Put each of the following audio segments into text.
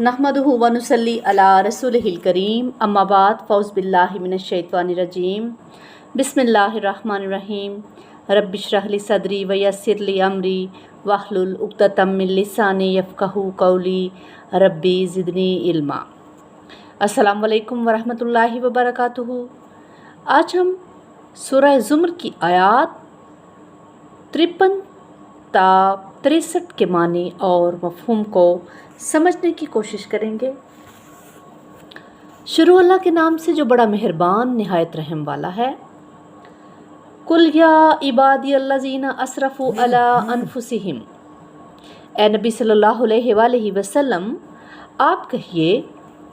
नहमदुहु व नुसल्ली अला रसूलिहिल करीम अम्मा बाद फ़ौज़ बिल्लाहि मिनश शैतानिर रजीम बिस्मिल्लाहिर रहमानिर रहीम रब्बिश्रह ली सदरी व यस्सिर ली अमरी वहलुल उक़्दतम मिन लिसानी यफ़क़हू क़ौली रब्बी ज़िदनी इल्मा। अस्सलामु अलैकुम व रहमतुल्लाहि व बरकातुहू। आज हम सूरह ज़ुमर की आयत 53 ता 63 के मानी और मफ़हूम को समझने की कोशिश करेंगे। शुरू अल्लाह के नाम से जो बड़ा मेहरबान निहायत रहम वाला है। कुल या इबादी अल्लज़ीना असरफ़ू अला अनफुसिहिम, ए नबी सल्लल्लाहु अलैहि वसल्लम आप कहिए,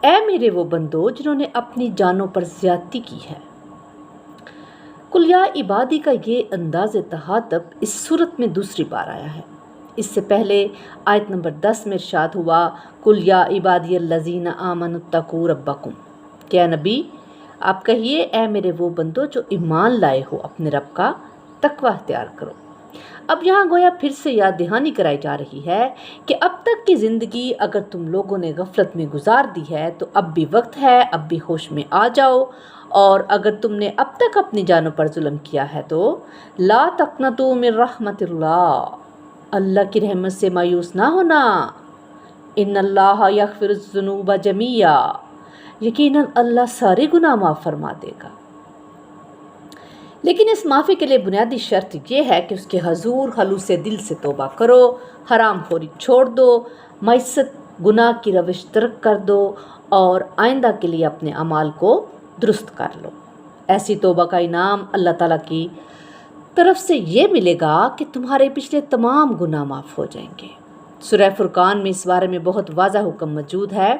ए मेरे वो बंदो जिन्होंने अपनी जानों पर ज़्यादती की है। कुल या इबादी का ये अंदाज़ तहातब इस सूरत में दूसरी बार आया है। इससे पहले आयत नंबर 10 में इरशाद हुआ, कुल या इबादी अल्लज़ीना आमनुत्तकू रब्बकुम, क्या नबी आप कहिए, ए मेरे वो बंदो जो ईमान लाए हो, अपने रब का तकवा इख्तियार करो। अब यहाँ गोया फिर से याद दहानी कराई जा रही है कि अब तक की ज़िंदगी अगर तुम लोगों ने गफलत में गुजार दी है तो अब भी वक्त है, अब भी होश में आ जाओ। और अगर तुमने अब तक अपनी जानों पर जुल्म किया है तो ला तक़नतू मिन रहमतिल्लाह, अल्लाह की रहमत से मायूस ना होना। इन्नल्लाह यग़फ़िरुज़्ज़ुनूब जमीआ, यकीनन अल्लाह सारे गुनाह माफ़ फरमा देगा। लेकिन इस माफ़ी के लिए बुनियादी शर्त यह है कि उसके हजूर खलूस दिल से तौबा करो, हराम खोरी छोड़ दो, मैसत गुनाह की रविश तर्क कर दो और आइंदा के लिए अपने अमाल को दुरुस्त कर लो। ऐसी तौबा का इनाम अल्लाह ताला की तरफ से ये मिलेगा कि तुम्हारे पिछले तमाम गुनाह माफ़ हो जाएंगे। सूरह फुरकान में इस बारे में बहुत वाज़ा हुक्म मौजूद है।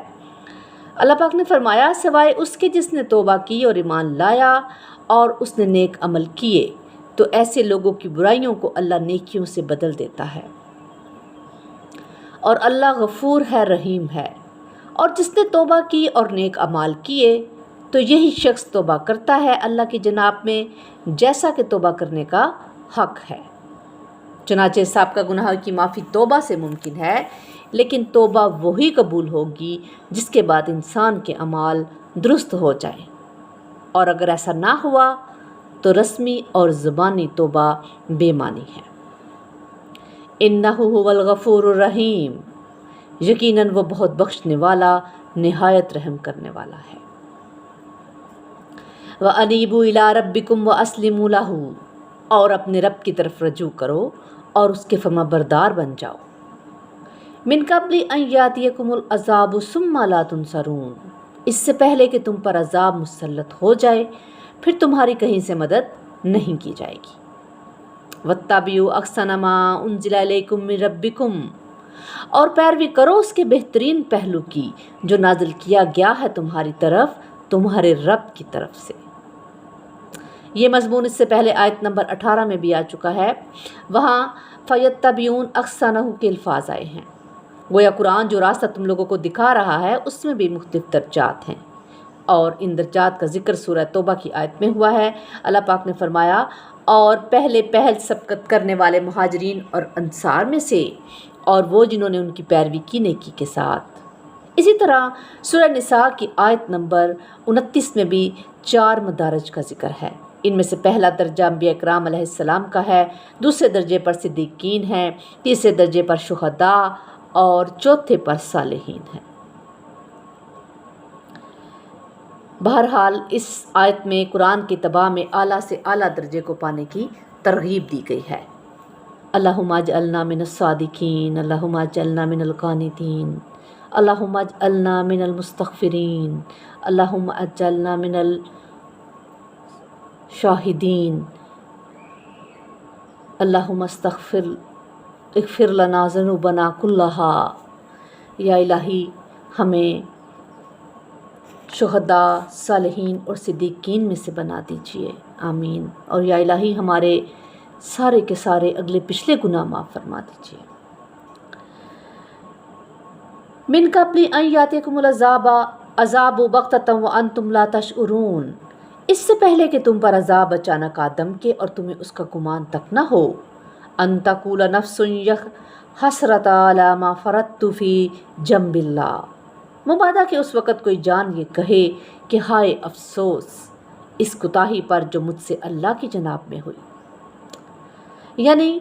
अल्लाह पाक ने फरमाया, सिवाय उसके जिसने तौबा की और ईमान लाया और उसने नेक अमल किए, तो ऐसे लोगों की बुराइयों को अल्लाह नेकियों से बदल देता है और अल्लाह गफूर है, रहीम है। और जिसने तौबा की और नेक अमाल किए तो यही शख्स तौबा करता है अल्लाह की जनाब में जैसा कि तौबा करने का हक है। चुनाचे साहब का गुनाह की माफ़ी तौबा से मुमकिन है, लेकिन तौबा वही कबूल होगी जिसके बाद इंसान के अमाल दुरुस्त हो जाए। और अगर ऐसा ना हुआ तो रस्मी और ज़ुबानी तौबा बेमानी है। इन्नहु हुवल गफूरुर रहीम, यकीनन वो बहुत बख्शने वाला निहायत रहम करने वाला है। व अनीबू इला रब्बिकुम व अस्लिमू लहू, और अपने रब की तरफ रजू करो और उसके फरमाबरदार बन जाओ। मिन क़ब्लि अन यातियकुमुल अज़ाबु सुम्मा ला तुनसरून, इससे पहले कि तुम पर अज़ाब मुसल्लत हो जाए फिर तुम्हारी कहीं से मदद नहीं की जाएगी। वत्तबियू अहसन मा उन्ज़िला इलैकुम मिन रब्बिकुम, और पैरवी करो उसके बेहतरीन पहलू की जो नाजिल किया गया है तुम्हारी तरफ तुम्हारे रब की तरफ से। ये मज़मून इससे पहले आयत नंबर 18 में भी आ चुका है। वहाँ फ़यत्तबियून अहसनहु के अल्फाज आए हैं। गोया कुरान जो रास्ता तुम लोगों को दिखा रहा है उसमें भी मुख्तलिफ दर्जात हैं और इन दर्जात का जिक्र सूरह तौबा की आयत में हुआ है। अल्लाह पाक ने फरमाया, और पहल सबकत करने वाले मुहाजिरीन और अंसार में से और वो जिन्होंने उनकी पैरवी की नेकी के साथ। इसी तरह सूरह निसा की आयत नंबर 29 में भी 4 मदारज का जिक्र है। इनमें से पहला दर्जा अंबिया इकराम अलैहिस्सलाम का है, दूसरे दर्जे पर सिद्दीकीन है, तीसरे दर्जे पर शुहदा और चौथे पर सालिहीन है। बहरहाल इस आयत में कुरान की तबाह में आला से आला दर्जे को पाने की तरगीब दी गई है। अल्लाहुम्मा अजअलना मिनस सादिकीन, अल्लाहुम्मा अजअलना मिनल कानितीन, अल्लाहुम्मा अजअलना मिनल मुस्तगफिरीन, अल्लाहुम्मा अजअलना मिनल शाहिदीन, अल्लाहुम्मा इग़फ़िर लना ज़ुनूबना कुल्लहा। या इलाही हमें शुहदा, सालिहीन और सिद्दीकीन में से बना दीजिए, आमीन। और या इलाही हमारे सारे के सारे अगले पिछले गुनाह माफ़ फरमा दीजिए। मिन क़ब्लि अन यातियकुमुल अज़ाबु बग़्ततन व अंतुम ला तशऊरून, इससे पहले कि तुम पर अज़ाब अचानक आ दमके और तुम्हें उसका गुमान तक न हो। अन तक़ूल नफ्सुन हसरत अला मा फ़रत्तु फ़ी जंबिल्लाह, مبادا کہ اس وقت کوئی جان یہ کہے کہ ہائے افسوس اس کوتاہی پر جو مجھ سے اللہ کی جناب میں ہوئی، یعنی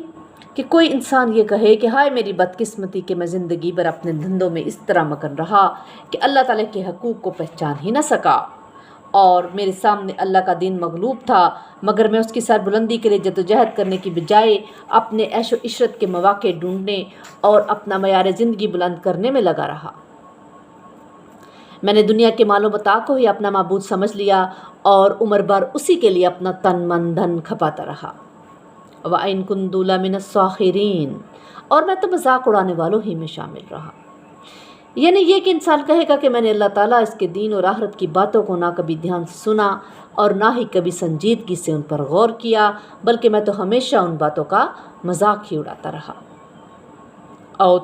کہ کوئی انسان یہ کہے کہ ہائے میری بدقسمتی کہ میں زندگی بھر اپنے دھندوں میں اس طرح مگن رہا کہ اللہ تعالیٰ کے حقوق کو پہچان ہی نہ سکا، اور میرے سامنے اللہ کا دین مغلوب تھا مگر میں اس کی سربلندی کے لیے جدوجہد کرنے کی بجائے اپنے عیش و عشرت کے مواقع ڈھونڈنے اور اپنا معیار زندگی بلند کرنے میں لگا رہا۔ میں نے دنیا کے مال و متاع کو ہی اپنا معبود سمجھ لیا اور عمر بھر اسی کے لیے اپنا تن من دھن کھپاتا رہا۔ وَإِن كُنتُ لَمِنَ الصَّاخِرِينَ، اور میں تو مذاق اڑانے والوں ہی میں شامل رہا۔ یعنی یہ کہ انسان کہے گا کہ میں نے اللہ تعالیٰ اس کے دین اور آخرت کی باتوں کو نہ کبھی دھیان سے سنا اور نہ ہی کبھی سنجیدگی سے ان پر غور کیا، بلکہ میں تو ہمیشہ ان باتوں کا مذاق ہی اڑاتا رہا۔ او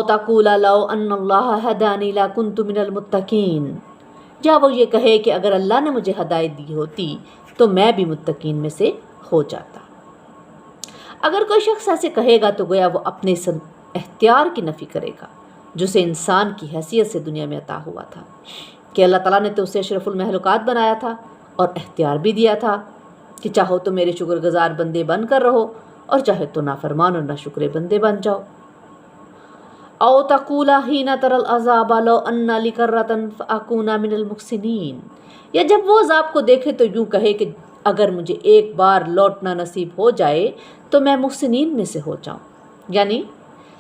تقول لو ان اللہ ہدانی لکنت من المتقین، یا وہ یہ کہے کہ اگر اللہ نے مجھے ہدایت دی ہوتی تو میں بھی متقین میں سے ہو جاتا۔ اگر کوئی شخص ایسے کہے گا تو گویا وہ اپنے اختیار کی نفی کرے گا جو اسے انسان کی حیثیت سے دنیا میں عطا ہوا تھا، کہ اللہ تعالیٰ نے تو اسے اشرف المخلوقات بنایا تھا اور اختیار بھی دیا تھا کہ چاہو تو میرے شکر گزار بندے بن کر رہو اور چاہے تو نافرمان اور ناشکرے بندے بن جاؤ۔ او تقول حین تری العذاب لو ان لی کرۃ فاکون من المحسنین، یا جب وہ عذاب کو دیکھے تو یوں کہے کہ اگر مجھے ایک بار لوٹنا نصیب ہو جائے تو میں محسنین میں سے ہو جاؤں، یعنی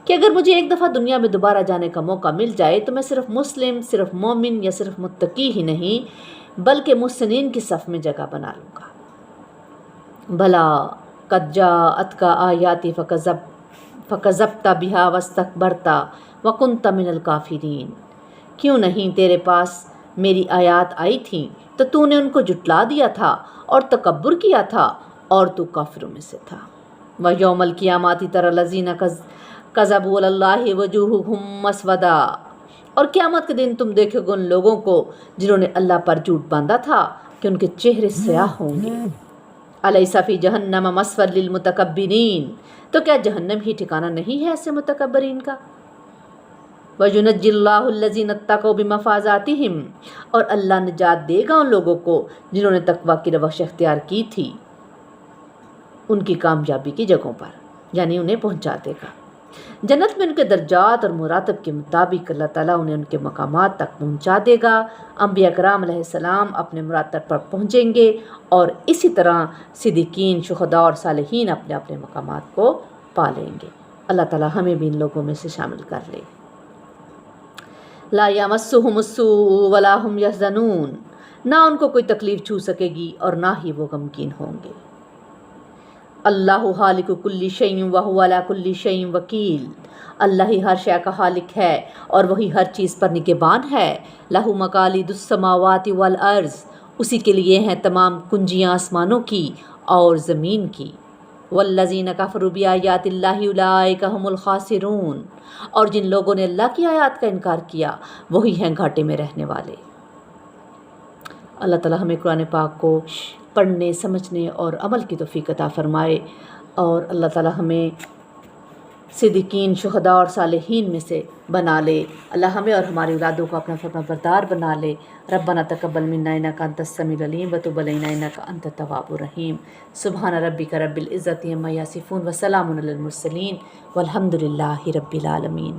کہ اگر مجھے ایک دفعہ دنیا میں دوبارہ جانے کا موقع مل جائے تو میں صرف مسلم، صرف مومن یا صرف متقی ہی نہیں بلکہ محسنین کی صف میں جگہ بنا لوں گا۔ بھلا قد جاءتک آیاتی فکذبت بها واستکبرت وکنت من الکافرین، کیوں نہیں تیرے پاس میری آیات آئی تھیں تو تو نے ان کو جھٹلا دیا تھا اور تکبر کیا تھا اور تو کافروں میں سے تھا۔ وَيَوْمَ الْقِيَامَةِ تَرَى الَّذِينَ كَذَبُوا عَلَى اللَّهِ وَجُوهُهُمْ مُسْوَدَّةٌ، اور قیامت کے دن تم دیکھو گے ان لوگوں کو جنہوں نے اللہ پر جھوٹ باندھا تھا کہ ان کے چہرے سیاہ ہوں گے۔ أَلَيْسَ فِي جَهَنَّمَ مَثْوًى لِلْمُتَكَبِّرِينَ، تو کیا جہنم ہی ٹھکانہ نہیں ہے ایسے متکبرین کا۔ وَيُنَجِّي اللَّهُ الَّذِينَ اتَّقَوْا بِمَفَازَاتِهِمْ، اور اللہ نجات دے گا ان لوگوں کو جنہوں نے تقوی کی روش اختیار کی تھی ان کی کامیابی کی جگہوں پر، یعنی انہیں پہنچا دے گا جنت میں۔ ان کے درجات اور مراتب کے مطابق اللہ تعالیٰ انہیں ان کے مقامات تک پہنچا دے گا۔ انبیاء کرام علیہ السلام اپنے مراتب پر پہنچیں گے اور اسی طرح صدیقین، شہداء اور صالحین اپنے اپنے مقامات کو پا لیں گے۔ اللہ تعالیٰ ہمیں بھی ان لوگوں میں سے شامل کر لے۔ لا یمسہم السوء ولا ہم یحزنون، نہ ان کو کوئی تکلیف چھو سکے گی اور نہ ہی وہ غمگین ہوں گے۔ اللہ خالق کل شیء وہو علی کل شیء وکیل، اللہ ہی ہر شے کا خالق ہے اور وہی ہر چیز پر نگہبان ہے۔ لہ مقالید السماوات والارض، اسی کے لیے ہیں تمام کنجیاں آسمانوں کی اور زمین کی۔ والذین کفروا بآیات اللہ اولئک ھم الخاسرون، اور جن لوگوں نے اللہ کی آیات کا انکار کیا وہی ہیں گھاٹے میں رہنے والے۔ اللہ تعالیٰ ہمیں قرآن پاک کو پڑھنے، سمجھنے اور عمل کی توفیق عطا فرمائے، اور اللہ تعالیٰ ہمیں صدیقین، شہداء اور صالحین میں سے بنا لے۔ اللہ ہمیں اور ہماری اولادوں کو اپنا فرما بردار بنا لے۔ ربنا تقبل منا انک انت السمیع العلیم وتب علینا انک انت التواب الرحیم۔ سبحان ربک رب العزۃ عما یصفون وسلام علی المرسلین والحمد للہ رب العالمین۔